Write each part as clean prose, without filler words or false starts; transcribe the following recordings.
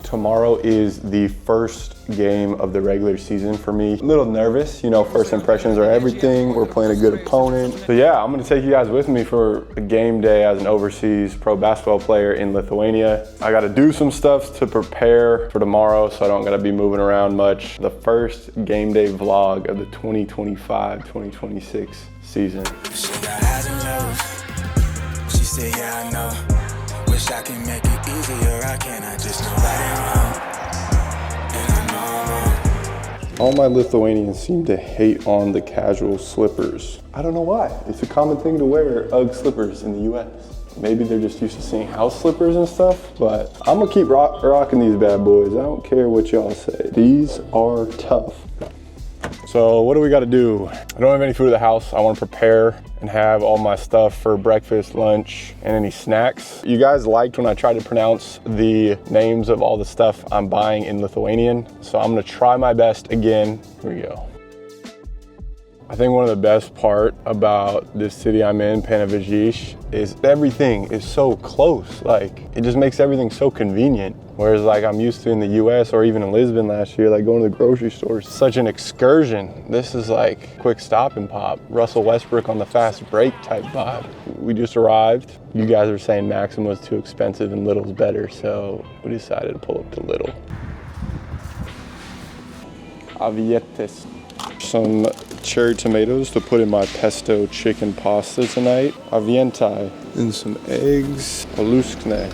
Tomorrow is the first game of the regular season for me. A little nervous, you know, first impressions are everything. We're playing a good opponent. So yeah, I'm gonna take you guys with me for a game day as an overseas pro basketball player in Lithuania. I gotta do some stuff to prepare for tomorrow, so I don't gotta be moving around much. The first game day vlog of the 2025-2026 season. She got highs and lows. She said, yeah, I know. Wish I can make it easier, I can. I just know right and wrong. And I know I'm wrong. All my Lithuanians seem to hate on the casual slippers. I don't know why. It's a common thing to wear UGG slippers in the US. Maybe they're just used to seeing house slippers and stuff, but I'm gonna keep rocking these bad boys. I don't care what y'all say. These are tough. So what do we gotta do? I don't have any food at the house. I wanna prepare and have all my stuff for breakfast, lunch, and any snacks. You guys liked when I tried to pronounce the names of all the stuff I'm buying in Lithuanian, so I'm gonna try my best again. Here we go. I think one of the best part about this city I'm in, Panevėžys, is everything is so close. Like, it just makes everything so convenient. Whereas like I'm used to in the US or even in Lisbon last year, like going to the grocery store, such an excursion. This is like quick stop and pop. Russell Westbrook on the fast break type vibe. We just arrived. You guys are saying Maxima was too expensive and Lidl's better, so we decided to pull up to Lidl. Avietes. Some cherry tomatoes to put in my pesto chicken pasta tonight. Avientai. And some eggs. Paluskne.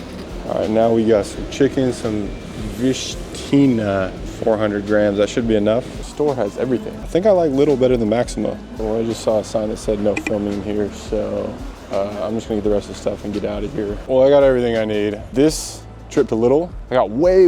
All right, now we got some chicken, some vishtina, 400 grams. That should be enough. The store has everything. I think I like Lidl better than Maxima. Well, I just saw a sign that said no filming here, so I'm just gonna get the rest of the stuff and get out of here. Well, I got everything I need. This trip to Lidl, I got way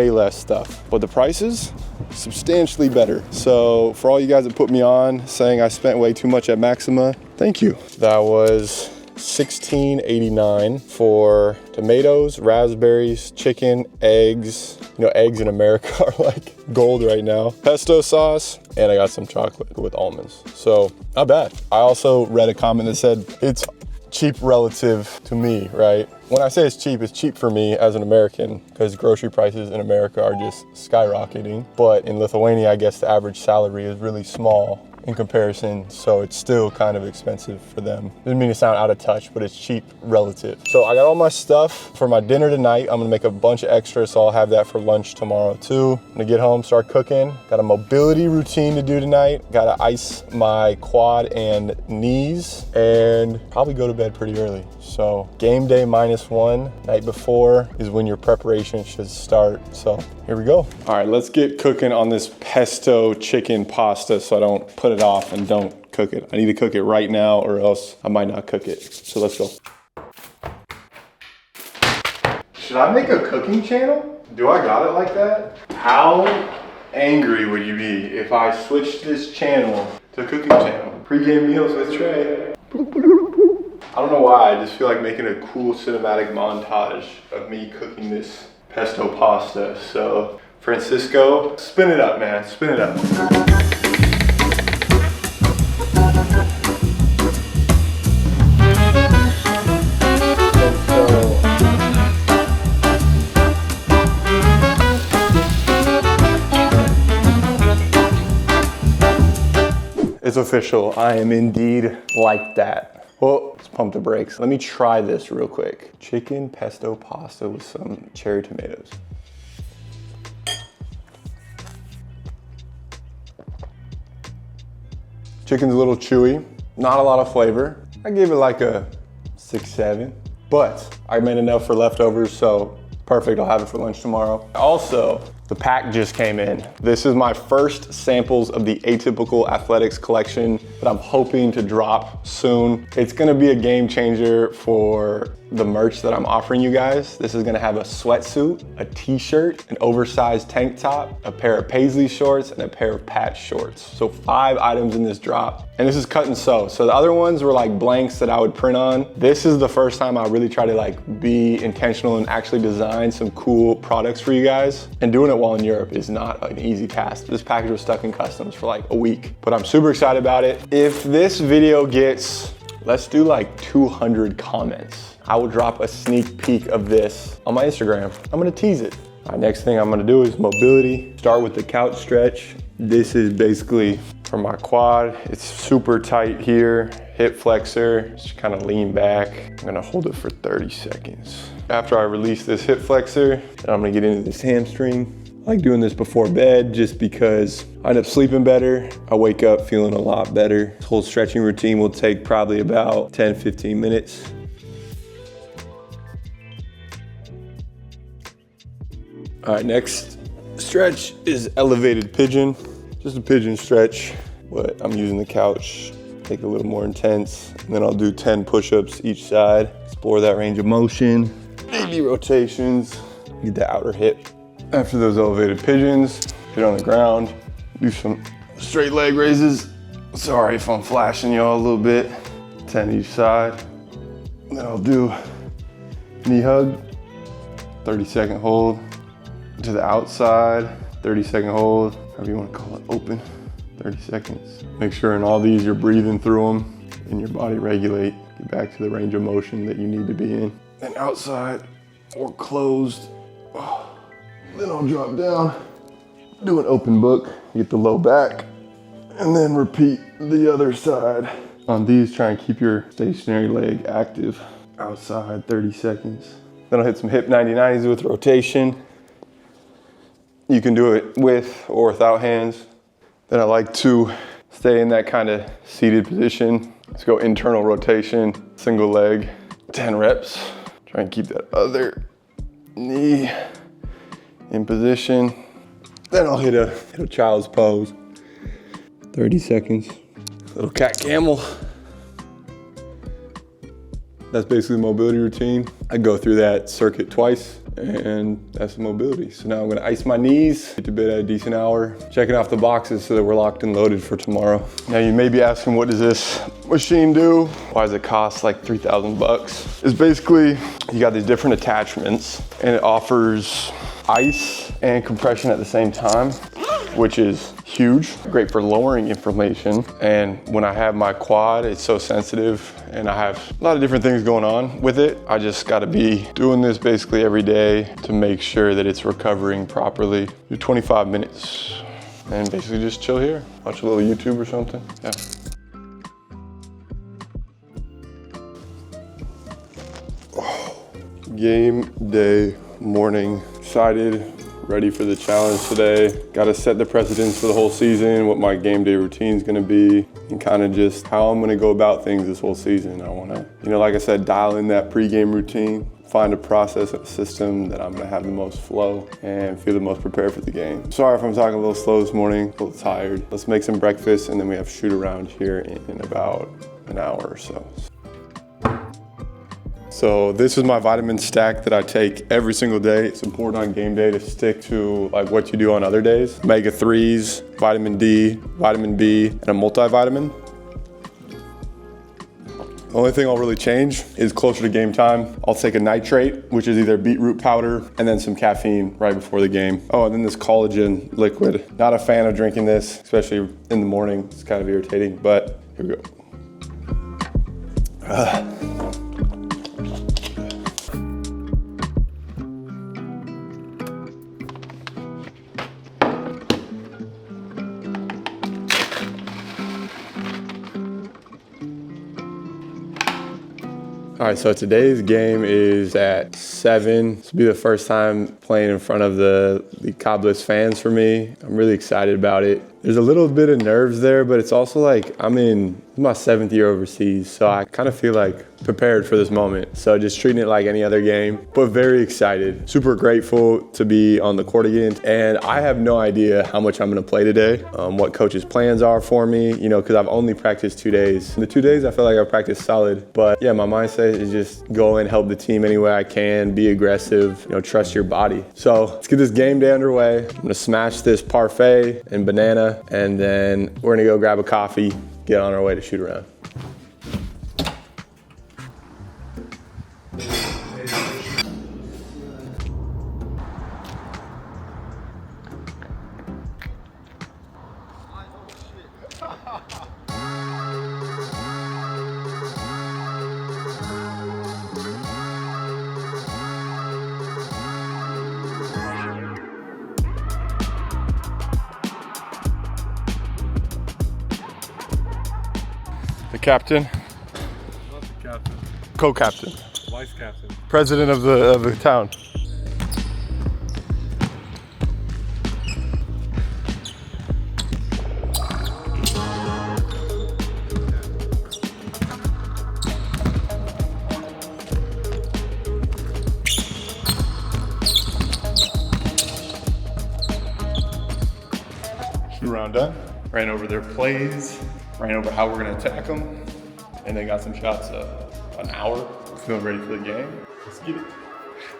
less stuff, but the prices, substantially better. So for all you guys that put me on saying I spent way too much at Maxima, thank you. That was $16.89 for tomatoes, raspberries, chicken, eggs. You know, eggs in America are like gold right now. Pesto sauce, and I got some chocolate with almonds. So not bad. I also read a comment that said it's cheap relative to me, right? When I say it's cheap for me as an American, because grocery prices in America are just skyrocketing. But in Lithuania, I guess the average salary is really small in comparison, so it's still kind of expensive for them. Didn't mean to sound out of touch, but it's cheap relative. So I got all my stuff for my dinner tonight. I'm gonna make a bunch of extras, so I'll have that for lunch tomorrow too. I'm gonna get home, start cooking. Got a mobility routine to do tonight. Gotta ice my quad and knees, and probably go to bed pretty early. So game day -1, night before is when your preparation should start. So here we go. All right, let's get cooking on this pesto chicken pasta so I don't put it off and don't cook it. I need to cook it right now or else I might not cook it. So let's go. Should I make a cooking channel? Do I got it like that? How angry would you be if I switched this channel to cooking channel? Pre-game meals with Trey. I don't know why, I just feel like making a cool cinematic montage of me cooking this pesto pasta. So, Francisco, spin it up, man, spin it up. It's official, I am indeed like that. Well, let's pump the brakes. Let me try this real quick. Chicken pesto pasta with some cherry tomatoes. Chicken's a little chewy, not a lot of flavor. I gave it like a 6-7, but I made enough for leftovers, so perfect, I'll have it for lunch tomorrow. Also, the pack just came in. This is my first samples of the Atypical Athletics collection that I'm hoping to drop soon. It's gonna be a game changer for the merch that I'm offering you guys. This is gonna have a sweatsuit, a t-shirt, an oversized tank top, a pair of paisley shorts, and a pair of patch shorts. So 5 items in this drop. And this is cut and sew. So the other ones were like blanks that I would print on. This is the first time I really try to like be intentional and actually design some cool products for you guys. And doing it while in Europe is not an easy task. This package was stuck in customs for like a week, but I'm super excited about it. If this video gets, let's do like 200 comments, I will drop a sneak peek of this on my Instagram. I'm gonna tease it. All right, next thing I'm gonna do is mobility. Start with the couch stretch. This is basically for my quad. It's super tight here. Hip flexor, just kind of lean back. I'm gonna hold it for 30 seconds. After I release this hip flexor, I'm gonna get into this hamstring. I like doing this before bed just because I end up sleeping better. I wake up feeling a lot better. This whole stretching routine will take probably about 10, 15 minutes. All right, next stretch is elevated pigeon. Just a pigeon stretch, but I'm using the couch, make it a little more intense. And then I'll do 10 push-ups each side, explore that range of motion, maybe rotations, get the outer hip. After those elevated pigeons, get on the ground, do some straight leg raises. Sorry if I'm flashing y'all a little bit. 10 each side. Then I'll do knee hug, 30-second hold. To the outside, 30-second hold, however you want to call it, open, 30 seconds. Make sure in all these you're breathing through them and your body regulate. Get back to the range of motion that you need to be in. And outside or closed. Then I'll drop down, do an open book, get the low back, and then repeat the other side. On these, try and keep your stationary leg active. Outside, 30 seconds. Then I'll hit some hip 90-90s with rotation. You can do it with or without hands. Then I like to stay in that kind of seated position. Let's go internal rotation, single leg, 10 reps. Try and keep that other knee in position. Then I'll hit a child's pose, 30 seconds. Little cat camel. That's basically the mobility routine. I go through that circuit twice, and that's the mobility. So now I'm gonna ice my knees, get to bed at a decent hour, checking off the boxes so that we're locked and loaded for tomorrow. Now you may be asking, what does this machine do? Why does it cost like 3,000 bucks? It's basically, you got these different attachments, and it offers ice and compression at the same time, which is huge. Great for lowering inflammation. And when I have my quad, it's so sensitive and I have a lot of different things going on with it. I just gotta be doing this basically every day to make sure that it's recovering properly. Do 25 minutes and basically just chill here. Watch a little YouTube or something, yeah. Game day morning. Excited, ready for the challenge today. Got to set the precedence for the whole season, what my game day routine is going to be, and kind of just how I'm going to go about things this whole season. I want to, like I said, dial in that pregame routine, find a process, a system that I'm going to have the most flow and feel the most prepared for the game. Sorry if I'm talking a little slow this morning, a little tired. Let's make some breakfast and then we have shoot around here in about an hour or so. So this is my vitamin stack that I take every single day. It's important on game day to stick to like what you do on other days. Omega-3s, vitamin D, vitamin B, and a multivitamin. The only thing I'll really change is closer to game time, I'll take a nitrate, which is either beetroot powder and then some caffeine right before the game. Oh, and then this collagen liquid. Not a fan of drinking this, especially in the morning. It's kind of irritating, but here we go. All right, so today's game is at 7. This will be the first time playing in front of the Lietkabelis fans for me. I'm really excited about it. There's a little bit of nerves there, but it's also like I'm in my 7th year overseas, so I kind of feel like prepared for this moment. So just treating it like any other game, but very excited. Super grateful to be on the court again. And I have no idea how much I'm gonna play today, what coach's plans are for me, because I've only practiced 2 days. In the 2 days, I feel like I practiced solid, but yeah, my mindset is just go and help the team any way I can, be aggressive, trust your body. So let's get this game day underway. I'm gonna smash this parfait and banana, and then we're gonna go grab a coffee, get on our way to shoot around. The captain. Not the captain. Co-captain. Vice captain. President of the town. Shoot-around done. Ran over their plays, ran over how we're gonna attack them, and then got some shots up. An hour. Feeling ready for the game. Let's get it.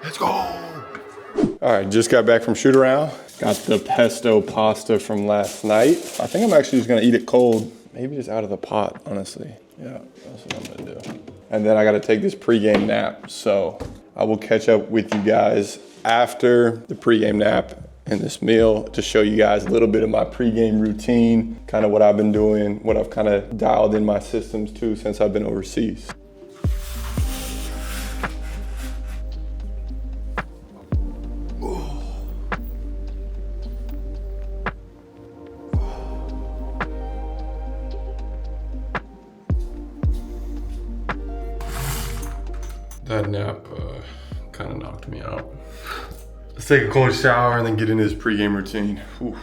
Let's go. All right, just got back from shoot-around. Got the pesto pasta from last night. I think I'm actually just gonna eat it cold. Maybe just out of the pot, honestly. Yeah, that's what I'm gonna do. And then I gotta take this pregame nap. So I will catch up with you guys after the pregame nap and this meal to show you guys a little bit of my pregame routine, kind of what I've been doing, what I've kind of dialed in my systems to since I've been overseas. That nap kind of knocked me out. Let's take a cold shower and then get into this pregame routine. Whew.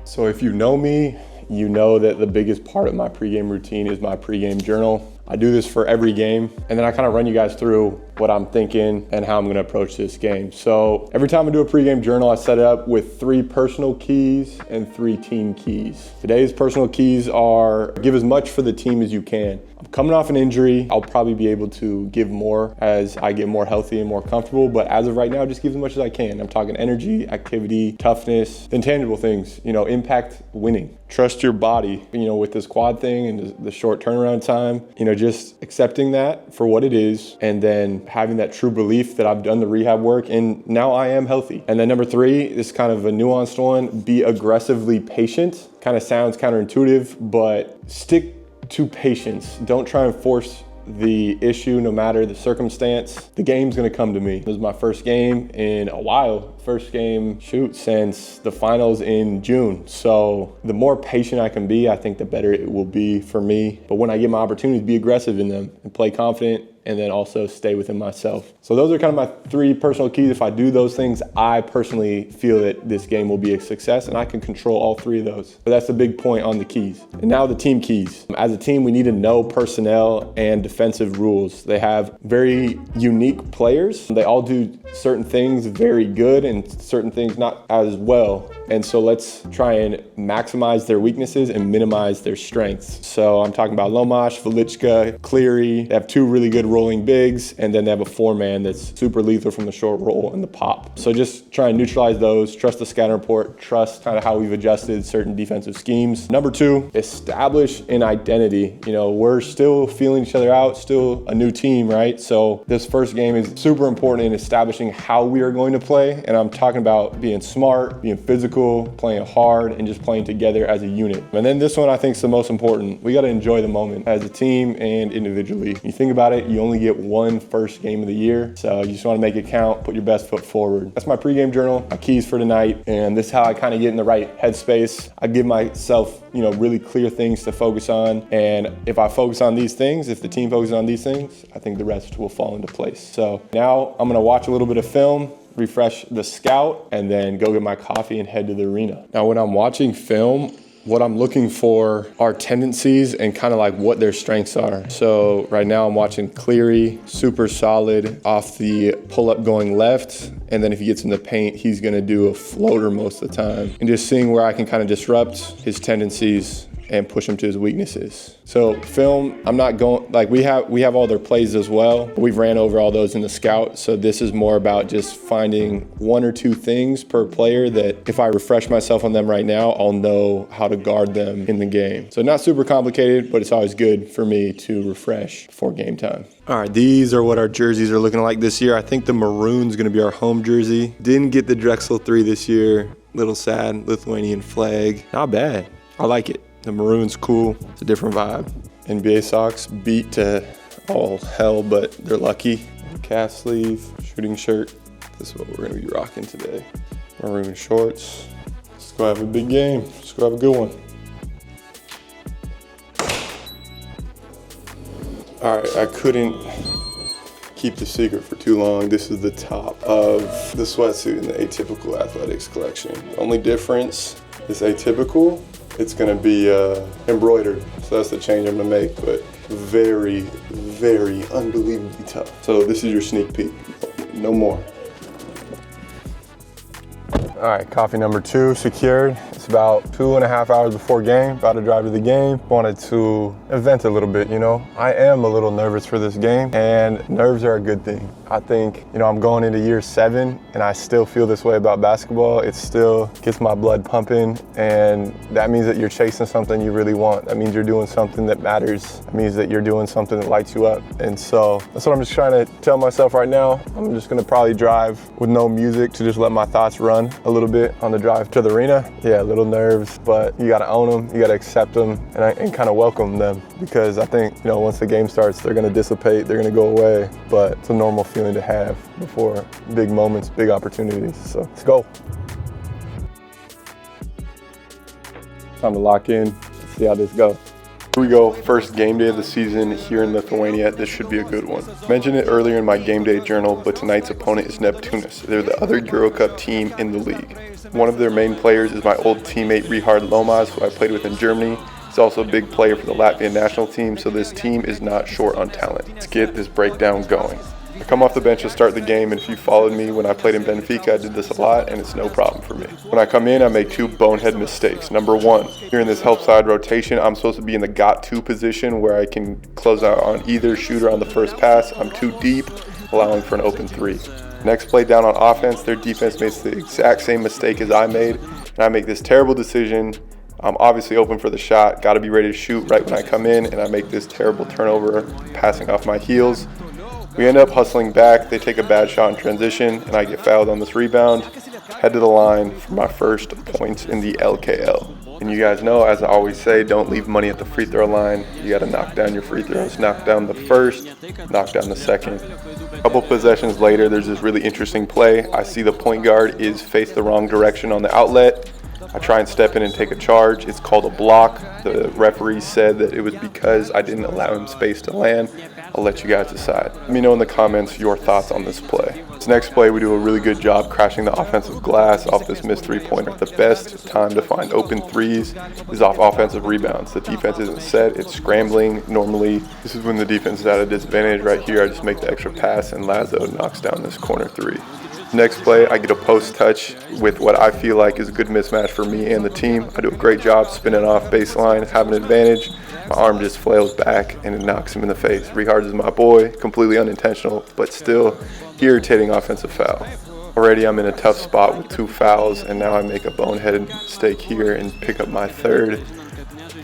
So if you know me, you know that the biggest part of my pregame routine is my pregame journal. I do this for every game, and then I kind of run you guys through what I'm thinking and how I'm gonna approach this game. So every time I do a pregame journal, I set it up with 3 personal keys and 3 team keys. Today's personal keys are give as much for the team as you can. I'm coming off an injury. I'll probably be able to give more as I get more healthy and more comfortable, but as of right now, just give as much as I can. I'm talking energy, activity, toughness, intangible things, impact winning. Trust your body, with this quad thing and the short turnaround time, just accepting that for what it is, and then having that true belief that I've done the rehab work and now I am healthy. And then number 3 is kind of a nuanced one, be aggressively patient. Kind of sounds counterintuitive, but stick to patience. Don't try and force the issue no matter the circumstance. The game's gonna come to me. This is my first game in a while. First game, since the finals in June. So the more patient I can be, I think the better it will be for me. But when I get my opportunities, be aggressive in them and play confident, and then also stay within myself. So those are kind of my 3 personal keys. If I do those things, I personally feel that this game will be a success, and I can control all 3 of those. But that's the big point on the keys. And now the team keys. As a team, we need to know personnel and defensive rules. They have very unique players. They all do certain things very good and certain things not as well. And so let's try and maximize their weaknesses and minimize their strengths. So I'm talking about Lomash, Velichka, Cleary. They have 2 really good rolling bigs, and then they have a 4-man that's super lethal from the short roll and the pop. So just try and neutralize those, trust the scouting report, trust kind of how we've adjusted certain defensive schemes. Number 2, establish an identity. We're still feeling each other out, still a new team, right? So this first game is super important in establishing how we are going to play. And I'm talking about being smart, being physical, playing hard, and just playing together as a unit. And then this one I think is the most important. We got to enjoy the moment as a team and individually. You think about it, you only get one first game of the year. So you just want to make it count, put your best foot forward. That's my pregame journal, my keys for tonight. And this is how I kind of get in the right headspace. I give myself, really clear things to focus on. And if I focus on these things, if the team focuses on these things, I think the rest will fall into place. So now I'm going to watch a little bit of film, refresh the scout, and then go get my coffee and head to the arena. Now, when I'm watching film, what I'm looking for are tendencies and kind of like what their strengths are. So right now I'm watching Cleary, super solid off the pull-up going left. And then if he gets in the paint, he's gonna do a floater most of the time. And just seeing where I can kind of disrupt his tendencies and push him to his weaknesses. So film, I'm not going, we have all their plays as well. We've ran over all those in the scout. So this is more about just finding 1 or 2 things per player that if I refresh myself on them right now, I'll know how to guard them in the game. So not super complicated, but it's always good for me to refresh before game time. All right, these are what our jerseys are looking like this year. I think the maroon's gonna be our home jersey. Didn't get the Drechsel 3 this year. Little sad, Lithuanian flag. Not bad, I like it. The maroon's cool, it's a different vibe. NBA socks beat to all hell, but they're lucky. Calf sleeve, shooting shirt. This is what we're gonna be rocking today. Maroon shorts, Let's go have a big game. Let's go have a good one. All right, I couldn't keep the secret for too long. This is the top of the sweatsuit in the Atypical Athletics collection. The only difference is Atypical, it's gonna be embroidered. So that's the change I'm gonna make, but very, very unbelievably tough. So this is your sneak peek, no more. All right, coffee number 2 secured. It's about 2.5 hours before game, about to drive to the game. Wanted to vent a little bit, you know. I am a little nervous for this game, and nerves are a good thing. I think, you know, I'm going into year 7, and I still feel this way about basketball. It still gets my blood pumping, and that means that you're chasing something you really want. That means you're doing something that matters. That means that you're doing something that lights you up. And so that's what I'm just trying to tell myself right now. I'm just gonna probably drive with no music to just let my thoughts run a little bit on the drive to the arena. Yeah, little nerves, but you gotta own them, you gotta accept them, and kind of welcome them, because I think, you know, once the game starts, they're gonna dissipate, they're gonna go away, but it's a normal feeling to have before big moments, big opportunities. So let's go. Time to lock in, let's see how this goes. Here we go, first game day of the season here in Lithuania. This should be a good one. Mentioned it earlier in my game day journal, but tonight's opponent is Neptunas. They're the other Euro Cup team in the league. One of their main players is my old teammate Richard Lomas, who I played with in Germany. He's also a big player for the Latvian national team, so this team is not short on talent. Let's get this breakdown going. I come off the bench to start the game, and if you followed me when I played in Benfica, I did this a lot, and it's no problem for me. When I come in, I make 2 bonehead mistakes. Number 1, here in this help side rotation, I'm supposed to be in the got-to position where I can close out on either shooter on the first pass. I'm too deep, allowing for an open 3. Next play down on offense, their defense makes the exact same mistake as I made, and I make this terrible decision. I'm obviously open for the shot, got to be ready to shoot right when I come in, and I make this terrible turnover, passing off my heels. We end up hustling back, they take a bad shot in transition, and I get fouled on this rebound. Head to the line for my first points in the LKL. And you guys know, as I always say, don't leave money at the free throw line. You got to knock down your free throws. Knock down the first, knock down the second. A couple possessions later, there's this really interesting play. I see the point guard is faced the wrong direction on the outlet. I try and step in and take a charge. It's called a block. The referee said that it was because I didn't allow him space to land. I'll let you guys decide. Let me know in the comments your thoughts on this play. This next play, we do a really good job crashing the offensive glass off this missed 3-pointer. The best time to find open threes is off offensive rebounds. The defense isn't set, it's scrambling. Normally, this is when the defense is at a disadvantage. Right here, I just make the extra pass, and Lazo knocks down this corner 3. Next play, I get a post touch with what I feel like is a good mismatch for me and the team. I do a great job spinning off baseline, have an advantage. My arm just flails back and it knocks him in the face. Richard is my boy, completely unintentional, but still irritating offensive foul. Already I'm in a tough spot with 2 fouls, and now I make a boneheaded mistake here and pick up my 3rd.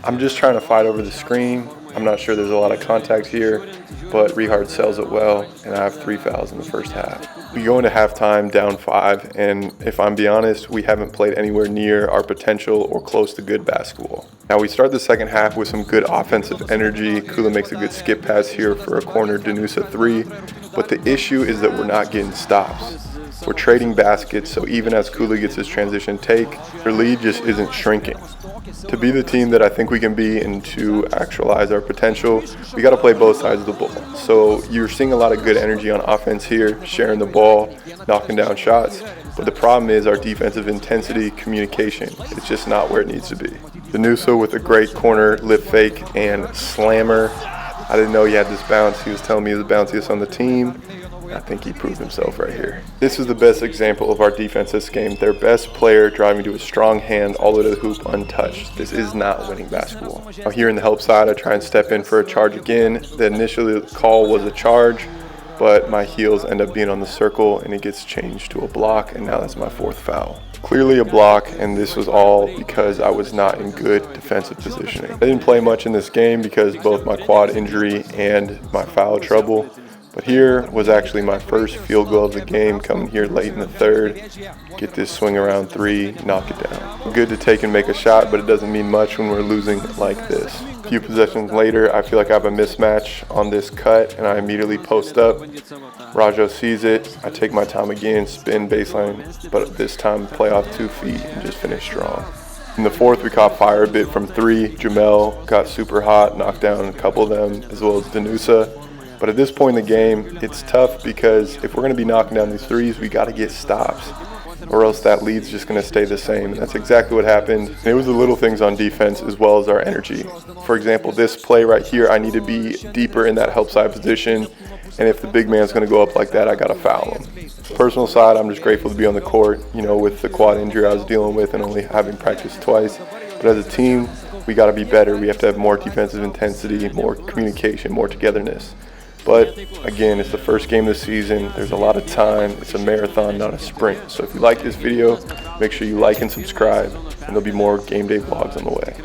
I'm just trying to fight over the screen. I'm not sure there's a lot of contact here, but Richard sells it well, and I have 3 fouls in the first half. We go into halftime down 5, and if I'm being honest, we haven't played anywhere near our potential or close to good basketball. Now we start the second half with some good offensive energy. Kula makes a good skip pass here for a corner Danusa 3, but the issue is that we're not getting stops. We're trading baskets, so even as Kula gets his transition take, their lead just isn't shrinking. To be the team that I think we can be and to actualize our potential, we got to play both sides of the ball. So you're seeing a lot of good energy on offense here, sharing the ball, knocking down shots. But the problem is our defensive intensity, communication. It's just not where it needs to be. Danusa with a great corner, lift fake, and slammer. I didn't know he had this bounce. He was telling me he was the bounciest on the team. I think he proved himself right here. This is the best example of our defense this game. Their best player driving to a strong hand all the way to the hoop untouched. This is not winning basketball. Now here in the help side, I try and step in for a charge again. The initial call was a charge, but my heels end up being on the circle and it gets changed to a block, and now that's my 4th foul. Clearly a block, and this was all because I was not in good defensive positioning. I didn't play much in this game because both my quad injury and my foul trouble. But here was actually my first field goal of the game, coming here late in the 3rd. Get this swing around 3, knock it down. Good to take and make a shot, but it doesn't mean much when we're losing like this. A few possessions later, I feel like I have a mismatch on this cut, and I immediately post up. Rajo sees it. I take my time again, spin baseline, but this time play off 2 feet and just finish strong. In the fourth, we caught fire a bit from 3. Jamel got super hot, knocked down a couple of them, as well as Danusa. But at this point in the game, it's tough because if we're going to be knocking down these threes, we got to get stops, or else that lead's just going to stay the same. And that's exactly what happened. And it was the little things on defense as well as our energy. For example, this play right here, I need to be deeper in that help side position. And if the big man's going to go up like that, I got to foul him. Personal side, I'm just grateful to be on the court, you know, with the quad injury I was dealing with and only having practiced twice. But as a team, we got to be better. We have to have more defensive intensity, more communication, more togetherness. But again, it's the first game of the season. There's a lot of time. It's a marathon, not a sprint. So if you like this video, make sure you like and subscribe, and there'll be more game day vlogs on the way.